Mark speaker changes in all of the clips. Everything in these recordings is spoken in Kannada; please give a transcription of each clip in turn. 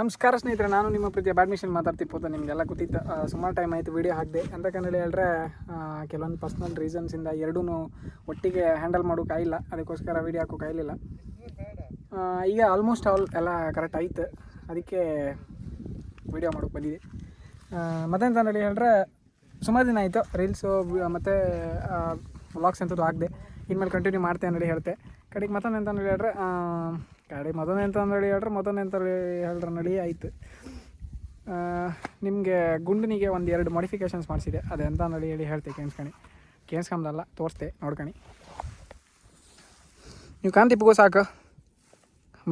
Speaker 1: ನಮಸ್ಕಾರ ಸ್ನೇಹಿತರೆ, ನಾನು ನಿಮ್ಮ ಪ್ರೀತಿಯ ಬ್ಯಾಡ್ಮಿಷನ್ ಮಾತಾಡ್ತಿರ್ಬೋದು. ನಿಮಗೆಲ್ಲ ಗೊತ್ತಿತ್ತು. ಸುಮಾರು ಟೈಮ್ ಆಯಿತು ವೀಡಿಯೋ ಹಾಕಿದೆ ಅಂತ ಕನ್ನಡಿ ಹೇಳಿದ್ರೆ ಕೆಲವೊಂದು ಪರ್ಸ್ನಲ್ ರೀಸನ್ಸಿಂದ ಎರಡೂ ಒಟ್ಟಿಗೆ ಹ್ಯಾಂಡಲ್ ಮಾಡೋಕ್ಕಾಗಿಲ್ಲ. ಅದಕ್ಕೋಸ್ಕರ ವೀಡಿಯೋ ಹಾಕೋಕ್ಕಾಗಲಿಲ್ಲ. ಈಗ ಆಲ್ಮೋಸ್ಟ್ ಎಲ್ಲ ಕರೆಕ್ಟ್ ಆಯಿತು, ಅದಕ್ಕೆ ವೀಡಿಯೋ ಮಾಡೋಕ್ಕೆ ಬಂದಿದೆ. ಮತ್ತೆಂತ ನೋಡಿ ಹೇಳಿದ್ರೆ ಸುಮಾರು ದಿನ ಆಯಿತು ರೀಲ್ಸು ಮತ್ತು ವ್ಲಾಗ್ಸ್ ಎಂಥದ್ದು ಆಗದೆ. ಇನ್ಮೇಲೆ ಕಂಟಿನ್ಯೂ ಮಾಡ್ತೆ ಅನ್ನೋದು ಹೇಳ್ತೆ. ಕಡೆಗೆ ಮತ್ತೊಂದು ಎಂತ ನೋಡಿ ಹೇಳಿದ್ರೆ ಮತ್ತೊಂದು ಎಂತ ಹೇಳಿದ್ರೆ ನಡಿ ಆಯಿತು. ನಿಮಗೆ ಗುಂಡನಿಗೆ ಒಂದು 2 ಮಾಡಿಫಿಕೇಷನ್ಸ್ ಮಾಡಿಸಿದೆ. ಅದು ಎಂತ ನೋಡಿ ಹೇಳ್ತೆ. ಕೇಳಿಸ್ಕೊಂಬಲ್ಲ, ತೋರಿಸ್ತೆ, ನೋಡ್ಕಣಿ. ನೀವು ಕಾಂತಿಪ್ಪಗೂ ಸಾಕು.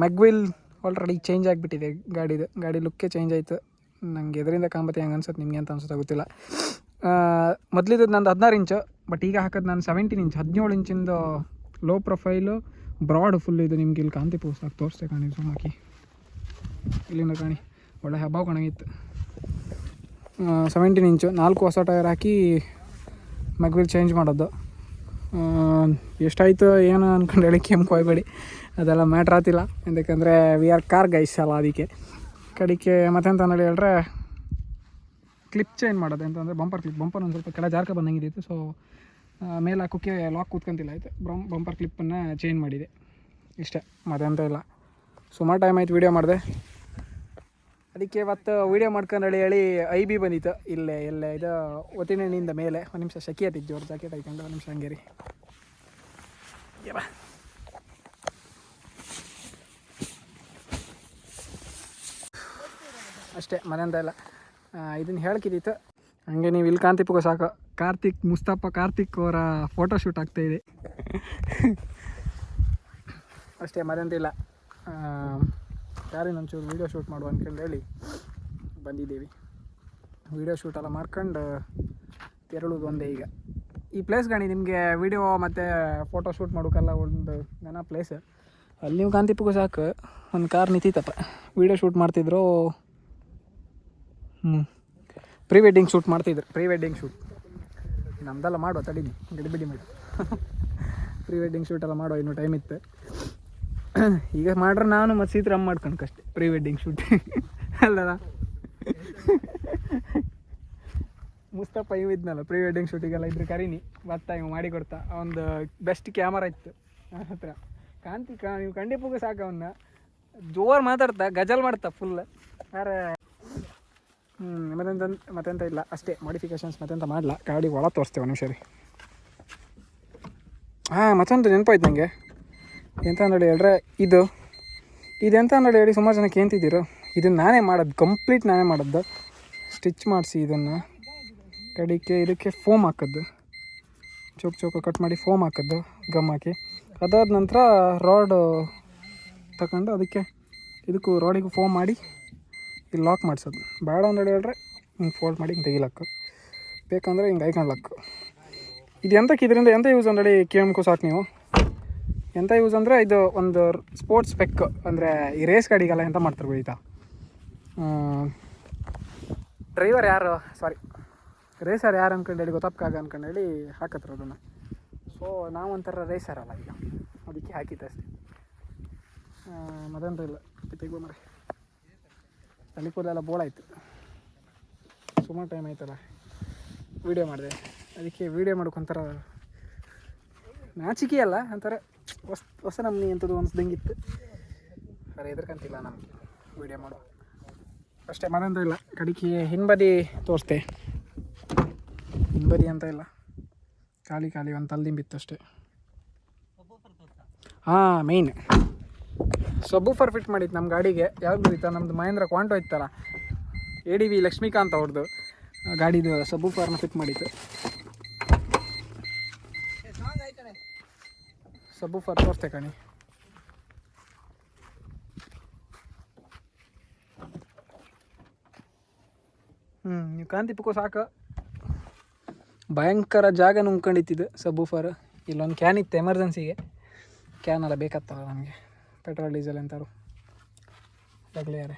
Speaker 1: ಮೆಗ್ವಿಲ್ ಆಲ್ರೆಡಿ ಚೇಂಜ್ ಆಗಿಬಿಟ್ಟಿದೆ. ಗಾಡಿ ಲುಕ್ಕೇ ಚೇಂಜ್ ಆಯಿತು. ನಂಗೆ ಎದರಿಂದ ಕಾಂಬತ್ತೆ ಹೆಂಗೆ ಅನ್ಸುತ್ತೆ, ನಿಮಗೆ ಅಂತ ಅನ್ಸುತ್ತೆ ಗೊತ್ತಿಲ್ಲ. ಮೊದಲಿದ್ದು ನಂದು 16 ಇಂಚು, ಬಟ್ ಈಗ ಹಾಕೋದು ನಾನು 17 ಇಂಚ್, 17 ಇಂಚಿಂದು ಲೋ ಪ್ರೊಫೈಲು, ಬ್ರಾಡ್ ಫುಲ್. ಇದು ನಿಮ್ಗೆ ಇಲ್ಲಿ ಕಾಂತಿಪ್ಪು ಸಾಕು, ತೋರಿಸ್ತೆ ಕಾಣಿ, ಜೂಮ್ ಹಾಕಿ. ಇಲ್ಲಿಂದ ಕಾಣಿ, ಒಳ್ಳೆ ಹಬ್ಬ ಕಾಣಾಗಿತ್ತು. 17 ಇಂಚು, 4 ಹೊಸ ಟೈರ್ ಹಾಕಿ ಮೆಗ್ವಿಲ್ ಚೇಂಜ್ ಮಾಡೋದು. ಎಷ್ಟಾಯಿತು ಏನು ಅಂದ್ಕೊಂಡು ಹೇಳಿ ಕೆಂಪು ಹೋಗ್ಬೇಡಿ, ಅದೆಲ್ಲ ಮ್ಯಾಟ್ರ್ ಆಗ್ತಿಲ್ಲ. ಯಾಕಂದರೆ ವಿ ಆರ್ ಕಾರ್ ಗೈಸ್ ಅಲ್ಲ, ಅದಕ್ಕೆ. ಕಡಿಕೆ ಮತ್ತೆಂತ ಹೇಳಿದ್ರೆ ಕ್ಲಿಪ್ ಚೇಂಜ್ ಮಾಡೋದು. ಅಂತಂದರೆ ಬಂಪರ್ ಒಂದು ಸ್ವಲ್ಪ ಕೆಳ ಜಾರ್ಕ ಬಂದಂಗಿತ್ತು. ಸೊ ಮೇಲೆ ಹಾಕೋಕ್ಕೆ ಲಾಕ್ ಕೂತ್ಕೊಂತಿಲ್ಲ ಆಯಿತು. ಬಂಪರ್ ಕ್ಲಿಪ್ಪನ್ನು ಚೇಂಜ್ ಮಾಡಿದೆ, ಇಷ್ಟೇ, ಮತ್ತೆಂತ ಇಲ್ಲ. ಸುಮಾರು ಟೈಮ್ ಆಯ್ತು ವೀಡಿಯೋ ಮಾಡಿದೆ. ಅದಕ್ಕೆ ಇವತ್ತು ವೀಡಿಯೋ ಮಾಡ್ಕೊಂಡು ಹೇಳಿ IB ಬಂದಿತ್ತು. ಎಲ್ಲೇ ಇದು ಒತ್ತಿನೆಣ್ಣಿಂದ ಮೇಲೆ. ಒಂದು ನಿಮಿಷ ಸೆಕೆ ಆತಿತ್ತು, ಜೋರು ಜಾಕೆಟ್ ಹಾಕೊಂಡು. ಒಂದು ನಿಮಿಷ ಹಂಗೇರಿ. ಅಷ್ಟೇ, ಮನೆಯಿಂದ ಇಲ್ಲ. ಇದನ್ನು ಹೇಳ್ಕಿದ್ದಿತ್ತು. ಹಂಗೆ ನೀವು ಇಲ್ಲಿ ಕಾಂತಿಪ್ಪಗೂ ಸಾಕು. ಕಾರ್ತಿಕ್ ಅವರ ಫೋಟೋಶೂಟ್ ಆಗ್ತಾಯಿದೆ. ಅಷ್ಟೇ, ಮರೆಂತ ಇಲ್ಲ. ಯಾರೇನು ಒಂಚೂರು ವೀಡಿಯೋ ಶೂಟ್ ಮಾಡುವ ಅಂದ್ಕೊಂಡು ಹೇಳಿ ಬಂದಿದ್ದೀವಿ. ವೀಡಿಯೋ ಶೂಟೆಲ್ಲ ಮಾಡ್ಕೊಂಡು ತೆರಳೋದು ಒಂದೇ ಈಗ. ಈ ಪ್ಲೇಸ್ ಗಾಣಿ ನಿಮಗೆ ವೀಡಿಯೋ ಮತ್ತು ಫೋಟೋ ಶೂಟ್ ಮಾಡೋಕ್ಕೆಲ್ಲ ಒಂದು ನನ್ನ ಪ್ಲೇಸ್. ಅಲ್ಲಿ ನೀವು ಕಾಂತಿಪ್ಪಗೂ ಸಾಕು ಒಂದು ಕಾರ್ ನಿಂತಿತ್ತಪ್ಪ. ವೀಡಿಯೋ ಶೂಟ್ ಮಾಡ್ತಿದ್ರು. ಪ್ರೀ ವೆಡ್ಡಿಂಗ್ ಶೂಟ್ ಮಾಡ್ತಿದ್ರು. ಪ್ರೀ ವೆಡ್ಡಿಂಗ್ ಶೂಟ್ ನಮ್ದೆಲ್ಲ ಮಾಡುವ, ತಡೀನಿ, ಗಡಿಬಿಡಿ ಮಾಡಿ. ಪ್ರೀ ವೆಡ್ಡಿಂಗ್ ಶೂಟೆಲ್ಲ ಮಾಡುವ, ಇನ್ನೂ ಟೈಮ್ ಇತ್ತು. ಈಗ ಮಾಡ್ರೆ ನಾನು ಮತ್ತು ಸೀತಾರಾಮ್ ಮಾಡ್ಕೊಳಕಷ್ಟೆ ಪ್ರೀ ವೆಡ್ಡಿಂಗ್ ಶೂಟ್ ಅಲ್ಲಲ್ಲ. ಮುಸ್ತಫ ಇವ್ ಇದ್ನಲ್ಲ ಪ್ರೀ ವೆಡ್ಡಿಂಗ್ ಶೂಟಿಗೆಲ್ಲ ಇದ್ರೆ ಕರೀನಿ, ಬರ್ತಾ ಇವು ಮಾಡಿ ಕೊಡ್ತಾ. ಒಂದು ಬೆಸ್ಟ್ ಕ್ಯಾಮರಾ ಇತ್ತು ನನ್ನ ಹತ್ರ. ನೀವು ಕಂಡಿಪ್ಪಗೂ ಸಾಕು. ಅವನ್ನ ಜೋರು ಮಾತಾಡ್ತಾ, ಗಜಲ್ ಮಾಡ್ತಾ ಫುಲ್. ಯಾರೇ ಮತ್ತೆಂತ ಇಲ್ಲ, ಅಷ್ಟೇ ಮಾಡಿಫಿಕೇಷನ್ಸ್. ಮತ್ತೆಂತ ಮಾಡಲ್ಲ. ಗಾಡಿ ಒಳ ತೋರಿಸ್ತೇವೆ ನಿಮಿಷ ರೀ. ಮತ್ತೊಂದು ನೆನಪಾಯ್ತು ನನಗೆ. ಎಂತ ನೋಡಿ ಹೇಳ್ರೆ ಇದೆಂತ ನೋಡಿ ಹೇಳಿ ಸುಮಾರು ಜನಕ್ಕೆ ಏಂತಿದ್ದೀರೋ. ಇದನ್ನು ನಾನೇ ಮಾಡೋದು, ಕಂಪ್ಲೀಟ್ ನಾನೇ ಮಾಡೋದು. ಸ್ಟಿಚ್ ಮಾಡಿಸಿ ಇದನ್ನು ಕಡಿಕೆ ಇದಕ್ಕೆ ಫೋಮ್ ಹಾಕೋದು, ಚೌಕ ಕಟ್ ಮಾಡಿ ಫೋಮ್ ಹಾಕೋದು, ಗಮ್ ಹಾಕಿ. ಅದಾದ ನಂತರ ರಾಡ್ ತಗೊಂಡು ಇದಕ್ಕೂ ರಾಡಿಗೂ ಫೋಮ್ ಮಾಡಿ ಇಲ್ಲಿ ಲಾಕ್ ಮಾಡಿಸೋದು. ಬೇಡ ಅಂದ್ರೆ ಹೇಳ್ರೆ ಹಿಂಗೆ ಫೋಲ್ಡ್ ಮಾಡಿ ಹಿಂಗೆ ತೆಗಿಲಕ್ಕು, ಬೇಕಂದರೆ ಹಿಂಗೆ ಐಕೊಂಡ್ಲಕ್ಕು. ಇದು ಇದರಿಂದ ಎಂತ ಯೂಸ್ ಅಂದ್ರೆ ಕೇಮ್ಕೂ ಸಾಕು ನೀವು. ಎಂತ ಯೂಸ್ ಅಂದರೆ ಇದು ಒಂದು ಸ್ಪೋರ್ಟ್ಸ್ ಸ್ಪೆಕ್. ಅಂದರೆ ಈ ರೇಸ್ ಗಾಡಿಗೆಲ್ಲ ಎಂತ ಮಾಡ್ತಾರೆ ಗೊತ್ತಾ, ರೇಸರ್ ಯಾರು ಅಂದ್ಕೊಂಡು ಹೇಳಿ ಗೊತ್ತಾಗ ಅಂದ್ಕೊಂಡು ಹೇಳಿ ಹಾಕತ್ರ ಅದನ್ನು. ಸೊ ನಾವೊಂಥರ ರೇಸರ್ ಅಲ್ಲ ಈಗ, ಅದಕ್ಕೆ ಹಾಕಿದ್ದೆ ಅಷ್ಟೇ. ಮತ್ತೇನು ಇಲ್ಲ. ತೆಗೋ ಮರೆ, ತಲೆ ಕೂದಲೆಲ್ಲ ಬೋಳಾಯಿತು. ಸುಮಾರು ಟೈಮ್ ಆಯ್ತಲ್ಲ ವೀಡಿಯೋ ಮಾಡಿದೆ. ಅದಕ್ಕೆ ವೀಡಿಯೋ ಮಾಡೋಕ್ಕೊಂಥರ ನಾಚಿಕೆ ಅಲ್ಲ, ಒಂಥರ ಹೊಸ ನಮ್ಮನಿ ಅಂಥದ್ದು ಅನಿಸ್ದಂಗಿತ್ತು. ಅರೆ ಎದುರ್ಕಂತಿಲ್ಲ ನಮ್ಗೆ ವೀಡಿಯೋ ಮಾಡೋ ಅಷ್ಟೇ, ಮನೆಂತ ಇಲ್ಲ. ಕಡಿಕೆ ಹಿಂಬದಿ ತೋರಿಸ್ತೆ. ಹಿಂಬದಿ ಅಂತ ಇಲ್ಲ, ಖಾಲಿ ಒಂದು ತಲ್ದಿಂಬಿತ್ತು ಅಷ್ಟೇ. ಮೇಯ್ನ್ ಸಬ್ಬೂಫರ್ ಫಿಟ್ ಮಾಡಿತ್ತು ನಮ್ಮ ಗಾಡಿಗೆ. ಯಾವ್ದು ಇತ್ತು, ನಮ್ಮದು ಮಹೇಂದ್ರ ಕ್ವಾಂಟೋ ಇತ್ತಲ್ಲ, ADV ಲಕ್ಷ್ಮೀಕಾಂತ್ ಅವ್ರದ್ದು ಗಾಡಿದು ಸಬ್ಬೂಫರ್ನ ಫಿಟ್ ಮಾಡಿತ್ತು. ಸಬ್ಬೂಫರ್ ತೋರಿಸ್ತೆ ಕಣಿ. ನೀವು ಕಾಂತಿಪ್ಪಕ್ಕೂ ಸಾಕು. ಭಯಂಕರ ಜಾಗ ನುಂಗ್ಕೊಂಡಿತ್ತಿದ್ದು ಸಬ್ಬೂಫರ್. ಇಲ್ಲೊಂದು ಕ್ಯಾನ್ ಇತ್ತು ಎಮರ್ಜೆನ್ಸಿಗೆ. ಕ್ಯಾನ್ ಎಲ್ಲ ಬೇಕತ್ತಲ್ಲ ನಮಗೆ, ಪೆಟ್ರೋಲ್ ಡೀಸೆಲ್ ಎಂತಾರು ರಗ್ಲಿಯಾರೆ.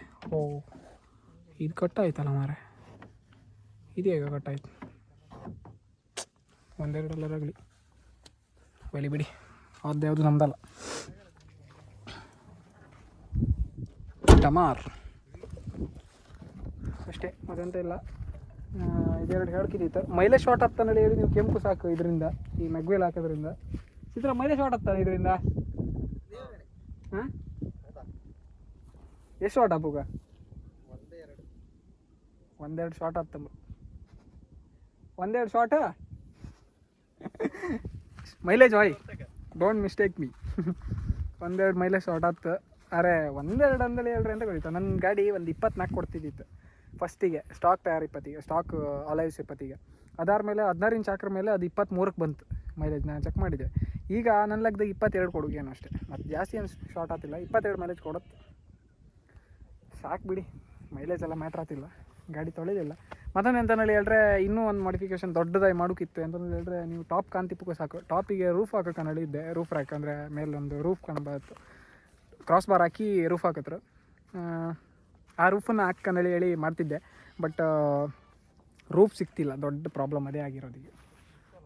Speaker 1: ಇದು ಕಟ್ಟಾಯ್ತಲ್ಲ ಮಾರೆ, ಇದು ಹೇಗೆ ಕಟ್ಟಾಯ್ತು. ಒಂದೆರಡೆಲ್ಲ ರಗಲಿ ಒಲಿ ಬಿಡಿ, ಅದು ಯಾವುದು ನಮ್ದಲ್ಲ. ಟಮಾರ್ ಅಷ್ಟೇ, ಮತ್ತೆಂತ ಇಲ್ಲ. ಇದೆರಡು ಹೇಳ್ಕಿದ್ದಿತ್ತು. ಮೈಲೇಜ್ ಶಾರ್ಟ್ ಆಗ್ತಾನೆ ಹೇಳಿ ನೀವು ಕೆಂಪು ಸಾಕು ಇದರಿಂದ, ಈ ಮೆಗ್ವೇಲ್ ಹಾಕೋದ್ರಿಂದ. ಚಿತ್ರ ಮೈಲೇಜ್ ಶಾರ್ಟ್ ಆಗ್ತಾನೆ ಇದರಿಂದ. ಹಾಂ, ಎಷ್ಟು ಶಾರ್ಟ್ ಹಬ್ಬಗ? ಒಂದೆರಡು ಶಾರ್ಟ್ ಆಗ್ತಂಬ, ಒಂದೆರಡು short mileage Y, don't mistake me. ಒಂದೆರಡು ಮೈಲೇಜ್ ಶಾರ್ಟ್ ಆಗ್ತು. ಅರೆ ಒಂದೆರಡು ಅಂದಲ್ಲಿ ಹೇಳ್ರಿ ಅಂತ ಗೊತ್ತಿತ್ತು. ನನ್ನ ಗಾಡಿ ಒಂದು 24 ಕೊಡ್ತಿದ್ದಿತ್ತು ಫಸ್ಟಿಗೆ, ಸ್ಟಾಕ್ ಟೈರ್ 20ಗೆ, ಸ್ಟಾಕ್ ಅಲೈವ್ಸ್ 20ಗೆ. ಅದಾದಮೇಲೆ 16 ಇಂಚ್ ಹಾಕ್ರ ಮೇಲೆ ಅದು 23ಕ್ಕೆ ಬಂತು ಮೈಲೇಜ್. ನಾನು ಚೆಕ್ ಮಾಡಿದ್ದೆ. ಈಗ ನನ್ನ ಲೆಕ್ಕದಾಗ 22 ಕೊಡುಗೇನು ಅಷ್ಟೇ, ಮತ್ತು ಜಾಸ್ತಿ ಏನು ಶಾರ್ಟ್ ಆಗ್ತಿಲ್ಲ. 22 ಮೈಲೇಜ್ ಕೊಡುತ್ತೆ, ಸಾಕು ಬಿಡಿ. ಮೈಲೇಜ್ ಎಲ್ಲ ಮ್ಯಾಟ್ರ್ ಆಗ್ತಿಲ್ಲ, ಗಾಡಿ ತೊಳೆದಿಲ್ಲ. ಮತ್ತೊಂದು ಎಂತನಲ್ಲಿ ಹೇಳಿದ್ರೆ, ಇನ್ನೂ ಒಂದು ಮಾಡಿಫಿಕೇಷನ್ ದೊಡ್ಡದಾಗಿ ಮಾಡೋಕ್ಕಿತ್ತು. ಎಂತಂದು ಹೇಳಿದ್ರೆ, ನೀವು ಟಾಪ್ ಕಾಂತಿಪ್ಪಕ್ಕೂ ಸಾಕು. ಟಾಪಿಗೆ ರೂಫ್ ಹಾಕೋಕೆ ನಡಿದ್ದೆ, ರೂಫ್ ರ್ಯಾಕ್ ಅಂದರೆ ಮೇಲೊಂದು ರೂಫ್ ಕಾಣಬಾರ್ದು, ಕ್ರಾಸ್ ಬಾರ್ ಹಾಕಿ ರೂಫ್ ಹಾಕಿದ್ರು. ಆ ರೂಫನ್ನು ಹಾಕಂದೇಳಿ ಹೇಳಿ ಮಾಡ್ತಿದ್ದೆ. ಬಟ್ ರೂಫ್ ಸಿಗ್ತಿಲ್ಲ, ದೊಡ್ಡ ಪ್ರಾಬ್ಲಮ್ ಅದೇ ಆಗಿರೋದಿಗೆ.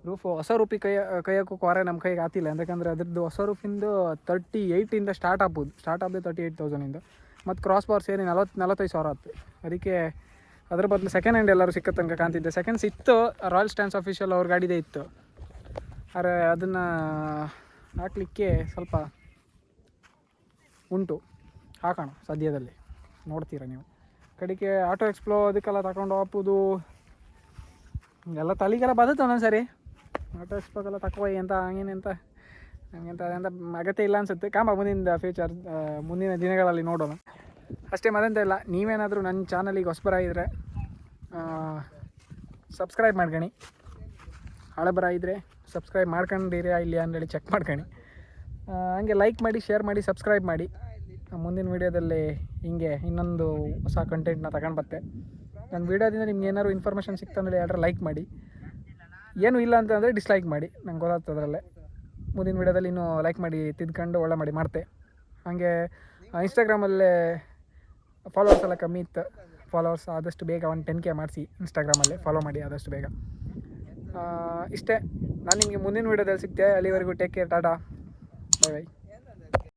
Speaker 1: ರೂಫು ಹೊಸ ರೂಪಿಗೆ ಕೈ ಹಾಕೋಕೆ ವಾರ ನಮ್ಮ ಕೈಗೆ ಆಗ್ತಿಲ್ಲ. ಯಾಕಂದರೆ ಅದ್ರದ್ದು ಹೊಸ ರೂಫಿಂದು 38ಇಂದ ಸ್ಟಾರ್ಟ್ ಆಗ್ಬೋದು, ಸ್ಟಾರ್ಟ್ ಆಗ್ಬೋದು 38,000ಇಂದ. ಮತ್ತು ಕ್ರಾಸ್ ಬಾರ್ ಸೇರಿ 45,000 ಆಯ್ತು. ಅದಕ್ಕೆ ಅದ್ರ ಬದಲು ಸೆಕೆಂಡ್ ಹ್ಯಾಂಡ್ ಎಲ್ಲರೂ ಸಿಕ್ಕ ತನಕ ಕಾಣ್ತಿದ್ದೆ. ಸೆಕೆಂಡ್ಸ್ ಇತ್ತು, ರಾಯಲ್ ಸ್ಟ್ಯಾಂಡ್ಸ್ ಆಫೀಷಿಯಲ್ ಅವ್ರ ಗಾಡಿದೇ ಇತ್ತು. ಆದರೆ ಅದನ್ನು ಹಾಕಲಿಕ್ಕೆ ಸ್ವಲ್ಪ ಉಂಟು, ಹಾಕೋಣ ಸದ್ಯದಲ್ಲಿ, ನೋಡ್ತೀರಾ ನೀವು. ಕಡೆಗೆ ಆಟೋ ಎಕ್ಸ್ಪ್ಲೋ ಅದಕ್ಕೆಲ್ಲ ತಗೊಂಡು ಹಾಕೋದು ಎಲ್ಲ ತಲೆಗೆಲ್ಲ ಬದುತ್ತೆ ಒಂದೊಂದು ಸರಿ. ಆಟೋ ಎಕ್ಸ್ಪ್ಲೋಗೆಲ್ಲ ತಗೋಯ್ ಅಂತ ಹಂಗೇನಂತ ಹಂಗಂತ ಅದಂತ ಅಗತ್ಯ ಇಲ್ಲ ಅನಿಸುತ್ತೆ. ಮುಂದಿನ ಫ್ಯೂಚರ್, ಮುಂದಿನ ದಿನಗಳಲ್ಲಿ ನೋಡೋಣ ಅಷ್ಟೇ, ಮದಂತ ಇಲ್ಲ. ನೀವೇನಾದರೂ ನನ್ನ ಚಾನಲಿಗೆ ಹೊಸಬರಾಗಿದ್ದರೆ ಸಬ್ಸ್ಕ್ರೈಬ್ ಮಾಡ್ಕೊಳ್ಳಿ, ಹಳಬರಾಗಿದ್ದರೆ ಸಬ್ಸ್ಕ್ರೈಬ್ ಮಾಡ್ಕೊಂಡಿರಿ ಇಲ್ಲಿ ಅಂದೇಳಿ ಚೆಕ್ ಮಾಡ್ಕೊಳ್ಳಿ. ಹಂಗೆ ಲೈಕ್ ಮಾಡಿ, ಶೇರ್ ಮಾಡಿ, ಸಬ್ಸ್ಕ್ರೈಬ್ ಮಾಡಿ. ಮುಂದಿನ ವೀಡಿಯೋದಲ್ಲಿ ಹಿಂಗೆ ಇನ್ನೊಂದು ಹೊಸ ಕಂಟೆಂಟ್ನ ತಗೊಂಡು ಬರ್ತೆ. ನನ್ನ ವೀಡಿಯೋದಿಂದ ನಿಮ್ಗೆ ಏನಾದ್ರು ಇನ್ಫಾರ್ಮೇಷನ್ ಸಿಕ್ತಂದರೆ ಯಾರು ಲೈಕ್ ಮಾಡಿ, ಏನೂ ಇಲ್ಲ ಅಂತಂದರೆ ಡಿಸ್ಲೈಕ್ ಮಾಡಿ, ನಂಗೆ ಗೊತ್ತಾಗ್ತದ್ರಲ್ಲೇ. ಮುಂದಿನ ವೀಡಿಯೋದಲ್ಲಿ ಇನ್ನೂ ಲೈಕ್ ಮಾಡಿ ತಿದ್ಕೊಂಡು ಒಳ್ಳೆ ಮಾಡಿ ಮಾಡ್ತೆ. ಹಾಗೆ ಇನ್ಸ್ಟಾಗ್ರಾಮಲ್ಲೇ ಫಾಲೋವರ್ಸ್ ಎಲ್ಲ ಕಮ್ಮಿ ಇತ್ತು. ಫಾಲೋವರ್ಸ್ ಆದಷ್ಟು ಬೇಗ ಒಂದು 10K ಮಾಡಿಸಿ ಇನ್ಸ್ಟಾಗ್ರಾಮಲ್ಲೇ ಫಾಲೋ ಮಾಡಿ ಆದಷ್ಟು ಬೇಗ. ಇಷ್ಟೇ, ನಾನು ನಿಮಗೆ ಮುಂದಿನ ವೀಡಿಯೋದಲ್ಲಿ ಸಿಗ್ತೆ. ಅಲ್ಲಿವರೆಗೂ ಟೇಕ್ ಕೇರ್, ಟಾಟಾ, ಬಾಯ್ ಬಾಯ್.